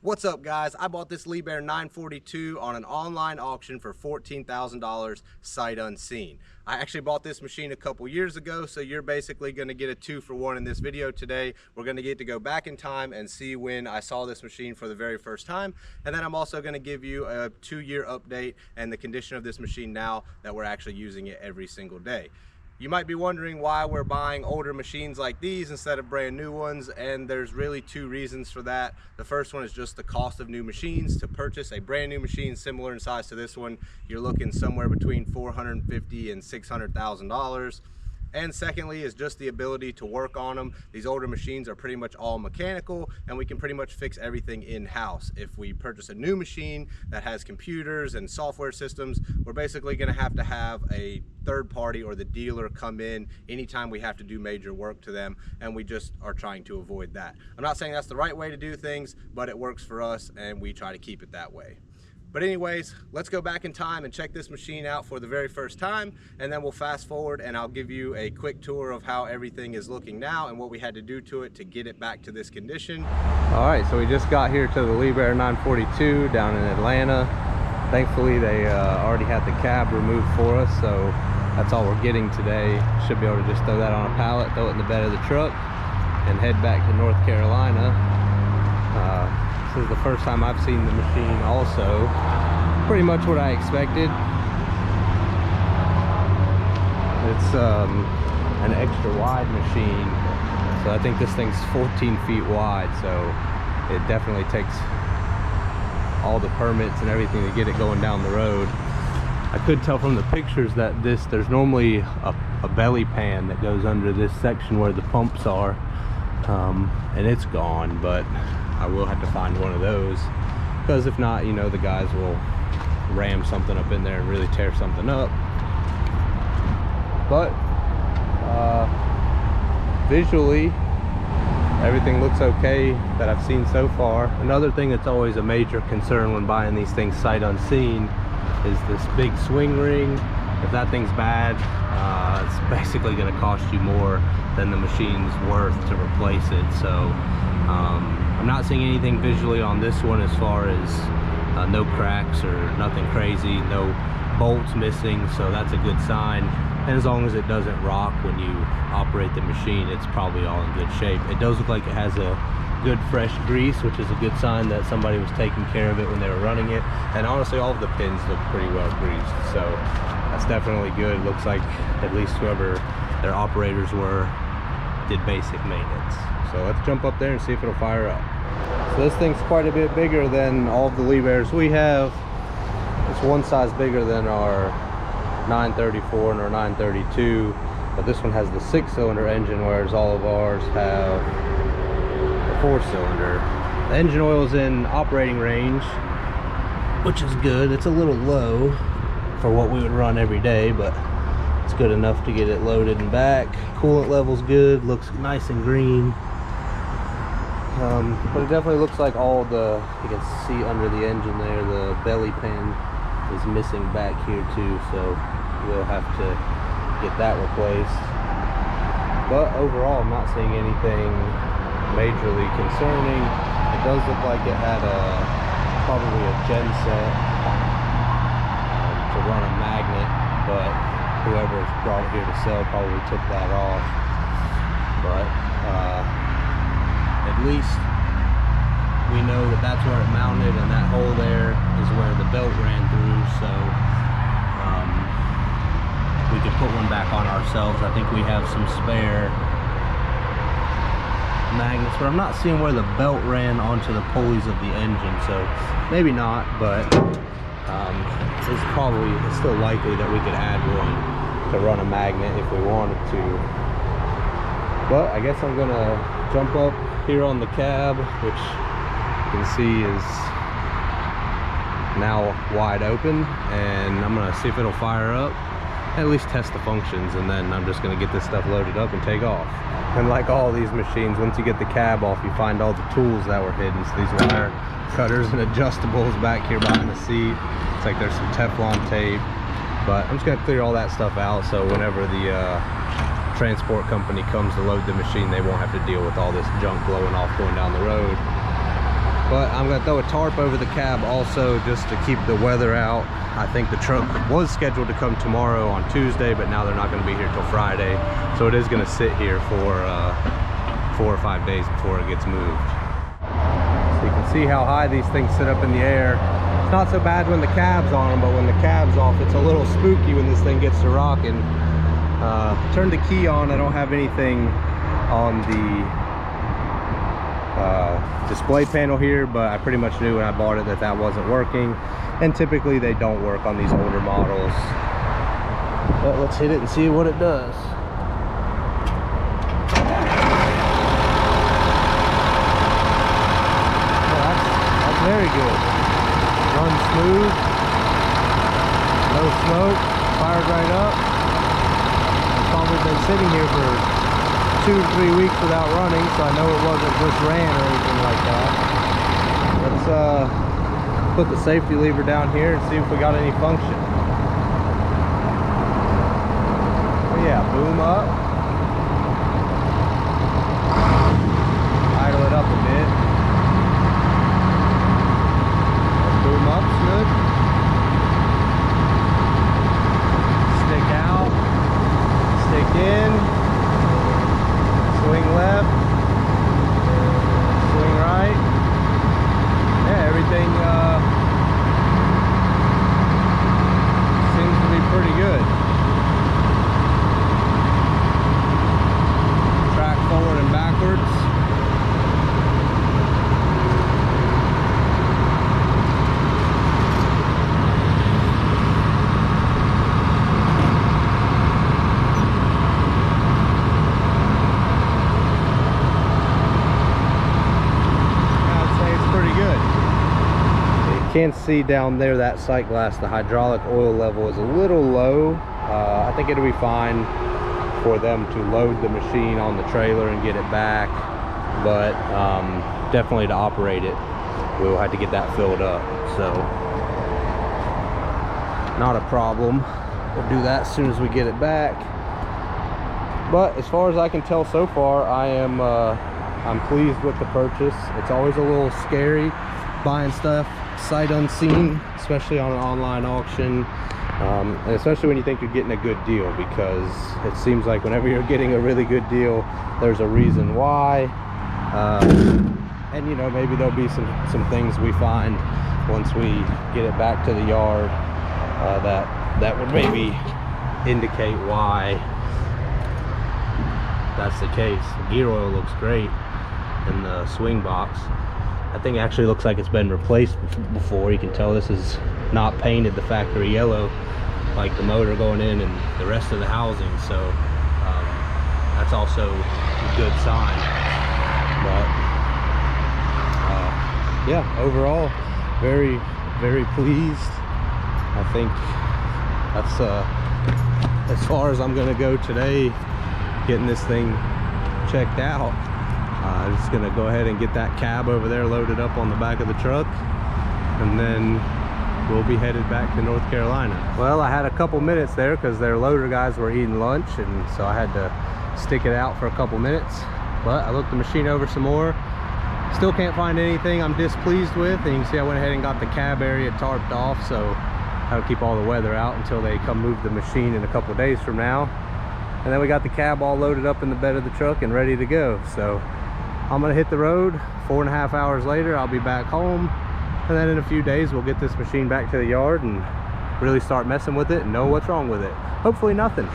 What's up, guys? I bought this Liebherr 942 on an online auction for $14,000 sight unseen. I actually bought this machine a couple years ago, so you're basically going to get a 2-for-1 in this video today. We're going to get to go back in time and see when I saw this machine for the very first time, and then I'm also going to give you a 2-year update and the condition of this machine now that we're actually using it every single day. You might be wondering why we're buying older machines like these instead of brand new ones, and there's really 2 reasons for that. The first one is just the cost of new machines. To purchase a brand new machine similar in size to this one, you're looking somewhere between $450,000 and $600,000. And secondly is just the ability to work on them. These older machines are pretty much all mechanical, and we can pretty much fix everything in-house. If we purchase a new machine that has computers and software systems, we're basically gonna have to have a third party or the dealer come in anytime we have to do major work to them, and we just are trying to avoid that. I'm not saying that's the right way to do things, but it works for us and we try to keep it that way. But anyways, let's go back in time and check this machine out for the very first time, and then we'll fast forward and I'll give you a quick tour of how everything is looking now and what we had to do to it to get it back to this condition. All right, so we just got here to the Liebherr 942 down in Atlanta. Thankfully, they already had the cab removed for us, so that's all we're getting today. Should be able to just throw that on a pallet, throw it in the bed of the truck, and head back to North Carolina. This is the first time I've seen the machine also. Pretty much what I expected. It's an extra wide machine. So I think this thing's 14 feet wide, so it definitely takes all the permits and everything to get it going down the road. I could tell from the pictures that there's normally a belly pan that goes under this section where the pumps are, and it's gone, but I will have to find one of those, because if not, you know, the guys will ram something up in there and really tear something up. But visually everything looks okay that I've seen so far. Another thing that's always a major concern when buying these things sight unseen is this big swing ring. If that thing's bad, it's basically going to cost you more than the machine's worth to replace it. So I'm not seeing anything visually on this one as far as no cracks or nothing crazy, no bolts missing, so that's a good sign. And as long as it doesn't rock when you operate the machine, it's probably all in good shape. It does look like it has a good fresh grease, which is a good sign that somebody was taking care of it when they were running it. And honestly, all of the pins look pretty well greased, so that's definitely good. Looks like at least whoever their operators were did basic maintenance. So let's jump up there and see if it'll fire up. So this thing's quite a bit bigger than all of the Liebherrs we have. It's one size bigger than our 934 and our 932, but this one has the 6-cylinder engine, whereas all of ours have the 4-cylinder. The engine oil's in operating range, which is good. It's a little low for what we would run every day, but it's good enough to get it loaded and back. Coolant level's good, looks nice and green. But it definitely looks like all the, you can see under the engine there, the belly pan is missing back here too, so we'll have to get that replaced. But overall, I'm not seeing anything majorly concerning. It does look like it had probably a gen set to run a magnet, but whoever brought it here to sell probably took that off. But at least we know that that's where it mounted, and that hole there is where the belt ran through, so we could put one back on ourselves. I think we have some spare magnets, but I'm not seeing where the belt ran onto the pulleys of the engine, so maybe not, but it's still likely that we could add one to run a magnet if we wanted to. But I guess I'm gonna jump up here on the cab, which you can see is now wide open, and I'm gonna see if it'll fire up, at least test the functions, and then I'm just gonna get this stuff loaded up and take off. And like all these machines, once you get the cab off, you find all the tools that were hidden. So these wire cutters and adjustables back here behind the seat. It's like there's some Teflon tape, but I'm just gonna clear all that stuff out, so whenever the transport company comes to load the machine, they won't have to deal with all this junk blowing off going down the road. But I'm gonna throw a tarp over the cab also just to keep the weather out. I think the truck was scheduled to come tomorrow on Tuesday, but now they're not gonna be here till Friday. So it is gonna sit here for 4 or 5 days before it gets moved. So you can see how high these things sit up in the air. It's not so bad when the cab's on them, but when the cab's off, it's a little spooky when this thing gets to rocking. Turn the key on. I don't have anything on the display panel here, but I pretty much knew when I bought it that that wasn't working, and typically they don't work on these older models. But let's hit it and see what it does. Oh, that's very good. Runs smooth, no smoke, fired right up. It's probably been sitting here for 2 to 3 weeks without running, so I know it wasn't just ran or anything like that. Let's put the safety lever down here and see if we got any function. Oh yeah, boom up. Idle it up a bit. Boom up's good. Stick out. Stick in. Swing left, swing right. Yeah, everything seems to be pretty good. Track forward and backwards. You can see down there that sight glass, the hydraulic oil level is a little low. I think it'll be fine for them to load the machine on the trailer and get it back, but definitely to operate it we'll have to get that filled up, so not a problem. We'll do that as soon as we get it back. But as far as I can tell so far, I'm pleased with the purchase. It's always a little scary buying stuff sight unseen, especially on an online auction, and especially when you think you're getting a good deal, because it seems like whenever you're getting a really good deal, there's a reason why. And you know, maybe there'll be some things we find once we get it back to the yard that would maybe indicate why that's the case. The gear oil looks great in the swing box. I think it actually looks like it's been replaced before. You can tell this is not painted the factory yellow like the motor going in and the rest of the housing, so that's also a good sign. But yeah, overall very, very pleased. I think that's as far as I'm gonna go today, getting this thing checked out. I'm just gonna go ahead and get that cab over there loaded up on the back of the truck, and then we'll be headed back to North Carolina. Well, I had a couple minutes there because their loader guys were eating lunch, and so I had to stick it out for a couple minutes. But I looked the machine over some more. Still can't find anything I'm displeased with, and you can see I went ahead and got the cab area tarped off, so that'll keep all the weather out until they come move the machine in a couple days from now. And then we got the cab all loaded up in the bed of the truck and ready to go. So I'm gonna hit the road. 4.5 hours later, I'll be back home, and then in a few days we'll get this machine back to the yard and really start messing with it and know what's wrong with it. Hopefully nothing.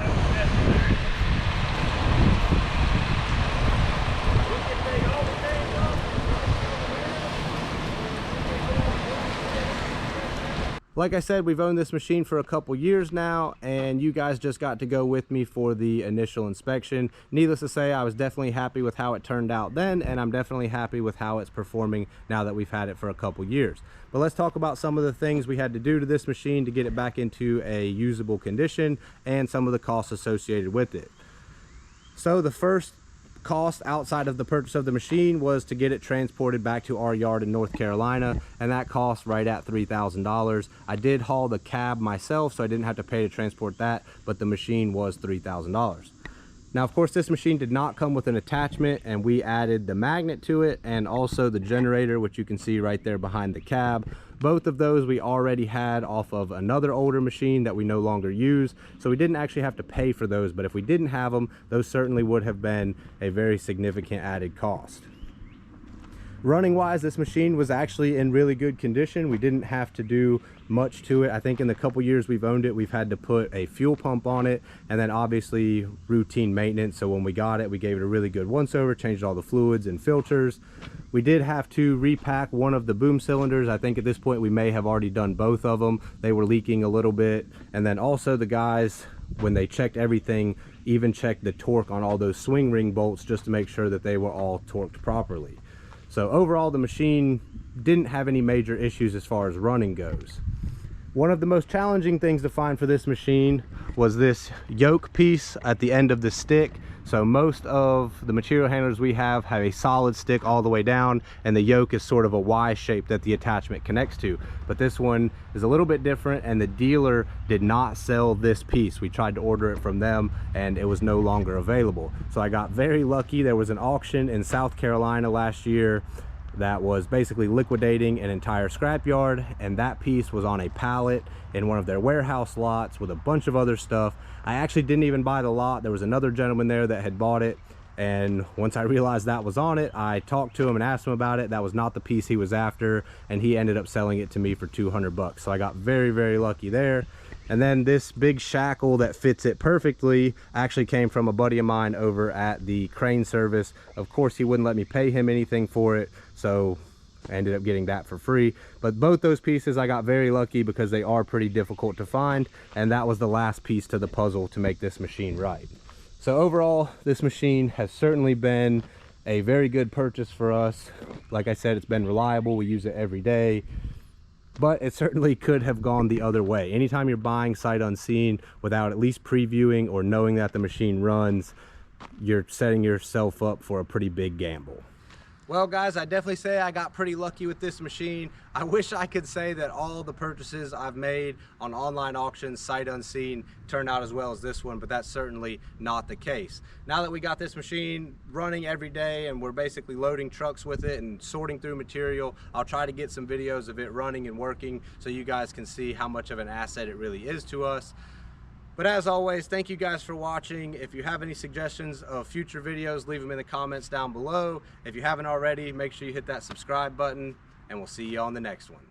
Like I said, we've owned this machine for a couple years now, and you guys just got to go with me for the initial inspection. Needless to say, I was definitely happy with how it turned out then, and I'm definitely happy with how it's performing now that we've had it for a couple years. But let's talk about some of the things we had to do to this machine to get it back into a usable condition, and some of the costs associated with it. So the first cost outside of the purchase of the machine was to get it transported back to our yard in North Carolina, and that cost right at $3,000. I did haul the cab myself, so I didn't have to pay to transport that, but the machine was $3,000. Now, of course, this machine did not come with an attachment, and we added the magnet to it and also the generator, which you can see right there behind the cab. Both of those we already had off of another older machine that we no longer use, so we didn't actually have to pay for those, but if we didn't have them, those certainly would have been a very significant added cost. Running wise, this machine was actually in really good condition. We didn't have to do much to it. I think in the couple years we've owned it, we've had to put a fuel pump on it, and then obviously routine maintenance. So when we got it, we gave it a really good once over, changed all the fluids and filters. We did have to repack one of the boom cylinders. I think at this point we may have already done both of them. They were leaking a little bit. And then also the guys, when they checked everything, even checked the torque on all those swing ring bolts just to make sure that they were all torqued properly. So overall, the machine didn't have any major issues as far as running goes. One of the most challenging things to find for this machine was this yoke piece at the end of the stick. So most of the material handlers we have a solid stick all the way down, and the yoke is sort of a Y shape that the attachment connects to. But this one is a little bit different, and the dealer did not sell this piece. We tried to order it from them and it was no longer available. So I got very lucky. There was an auction in South Carolina last year that was basically liquidating an entire scrapyard, and that piece was on a pallet in one of their warehouse lots with a bunch of other stuff. I actually didn't even buy the lot. There was another gentleman there that had bought it, and once I realized that was on it, I talked to him and asked him about it. That was not the piece he was after, and he ended up selling it to me for 200 bucks. So I got very, very lucky there. And then this big shackle that fits it perfectly actually came from a buddy of mine over at the crane service. Of course, he wouldn't let me pay him anything for it, so I ended up getting that for free. But both those pieces I got very lucky because they are pretty difficult to find, and that was the last piece to the puzzle to make this machine right. So overall, this machine has certainly been a very good purchase for us. Like I said, it's been reliable. We use it every day. But it certainly could have gone the other way. Anytime you're buying sight unseen without at least previewing or knowing that the machine runs, you're setting yourself up for a pretty big gamble. Well, guys, I definitely say I got pretty lucky with this machine. I wish I could say that all the purchases I've made on online auctions, sight unseen, turned out as well as this one, but that's certainly not the case. Now that we got this machine running every day and we're basically loading trucks with it and sorting through material, I'll try to get some videos of it running and working so you guys can see how much of an asset it really is to us. But as always, thank you guys for watching. If you have any suggestions of future videos, leave them in the comments down below. If you haven't already, make sure you hit that subscribe button, and we'll see you on the next one.